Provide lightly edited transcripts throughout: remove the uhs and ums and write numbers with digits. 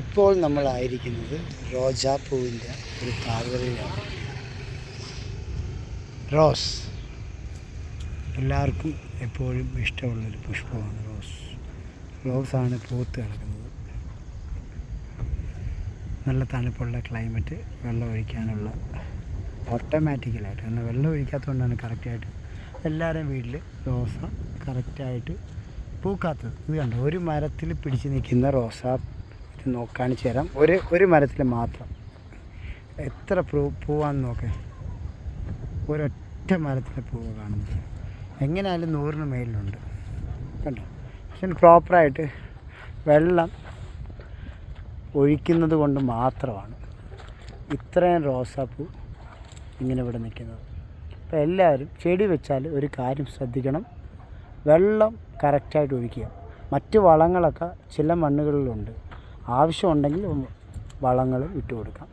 ഇപ്പോൾ നമ്മളായിരിക്കുന്നത് റോജാപ്പൂവിൻ്റെ ഒരു താഴ്വരയിലാണ്. റോസ് എല്ലാവർക്കും എപ്പോഴും ഇഷ്ടമുള്ളൊരു പുഷ്പമാണ് റോസാണ് പൂത്ത് കിടക്കുന്നത്. നല്ല തണുപ്പുള്ള ക്ലൈമറ്റ്, വെള്ളം ഒഴിക്കാനുള്ള ഓട്ടോമാറ്റിക്കലായിട്ട്, കാരണം വെള്ളം ഒഴിക്കാത്തതുകൊണ്ടാണ് കറക്റ്റായിട്ട് എല്ലാവരുടെയും വീട്ടിൽ റോസ കറക്റ്റായിട്ട് പൂക്കാത്തത്. ഇത് കണ്ടോ, ഒരു മരത്തിൽ പിടിച്ച് നിൽക്കുന്ന റോസ. ഇത് കാണിച്ചു തരാം. ഒരു മരത്തിൽ മാത്രം എത്ര പൂവാന്ന് നോക്കേ. ഒരൊറ്റ മരത്തിലെ പൂവ് കാണുന്നത്. എങ്ങനെയായാലും 100 മേലിലുണ്ട് കണ്ടോ. പക്ഷെ പ്രോപ്പറായിട്ട് വെള്ളം ഒഴിക്കുന്നത് കൊണ്ട് മാത്രമാണ് ഇത്രയും റോസാപ്പൂ ഇങ്ങനെ ഇവിടെ നിൽക്കുന്നത്. അപ്പോൾ എല്ലാവരും ചെടി വെച്ചാൽ ഒരു കാര്യം ശ്രദ്ധിക്കണം, വെള്ളം കറക്റ്റായിട്ട് ഒഴിക്കുക. മറ്റ് വളങ്ങളൊക്കെ ചില മണ്ണുകളിലുണ്ട്, ആവശ്യമുണ്ടെങ്കിൽ വളങ്ങൾ ഇട്ട് കൊടുക്കാം.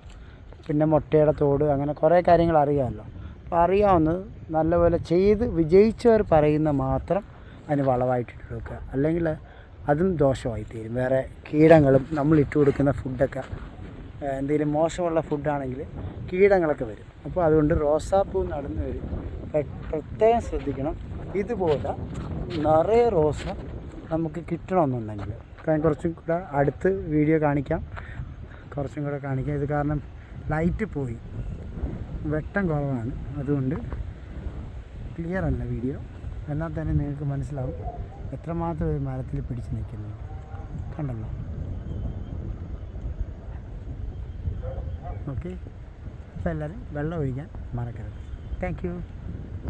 പിന്നെ മുട്ടയുടെ തോട്, അങ്ങനെ കുറേ കാര്യങ്ങൾ അറിയാമല്ലോ. അപ്പോൾ അറിയാവുന്നത് നല്ലപോലെ ചെയ്ത് വിജയിച്ചവർ പറയുന്ന മാത്രം അതിന് വളമായിട്ടിട്ട് കൊടുക്കുക. അല്ലെങ്കിൽ അതും ദോഷമായി തീരും. വേറെ കീടങ്ങളും നമ്മൾ ഇട്ട് കൊടുക്കുന്ന ഫുഡൊക്കെ എന്തെങ്കിലും മോശമുള്ള ഫുഡാണെങ്കിൽ കീടങ്ങളൊക്കെ വരും. അപ്പോൾ അതുകൊണ്ട് റോസാപ്പൂ നടന്നവർ പ്രത്യേകം ശ്രദ്ധിക്കണം. ഇതുപോലെ നിറയെ റോസ നമുക്ക് കിട്ടണമെന്നുണ്ടെങ്കിൽ ഞാൻ കുറച്ചും കൂടെ അടുത്ത് വീഡിയോ കാണിക്കാം, കുറച്ചും കൂടെ കാണിക്കാം. ഇത് കാരണം ലൈറ്റ് പോയി, വെട്ടം കുറവാണ്, അതുകൊണ്ട് ക്ലിയർ അല്ല വീഡിയോ. എന്നാൽ തന്നെ നിങ്ങൾക്ക് മനസ്സിലാവും എത്രമാത്രം ഒരു മരത്തിൽ പിടിച്ച് നിൽക്കുന്നത്. കണ്ടല്ലോ. ഓക്കെ, അപ്പോൾ എല്ലാവരും വെള്ളം ഒഴിക്കാൻ മറക്കരുത്. Thank you.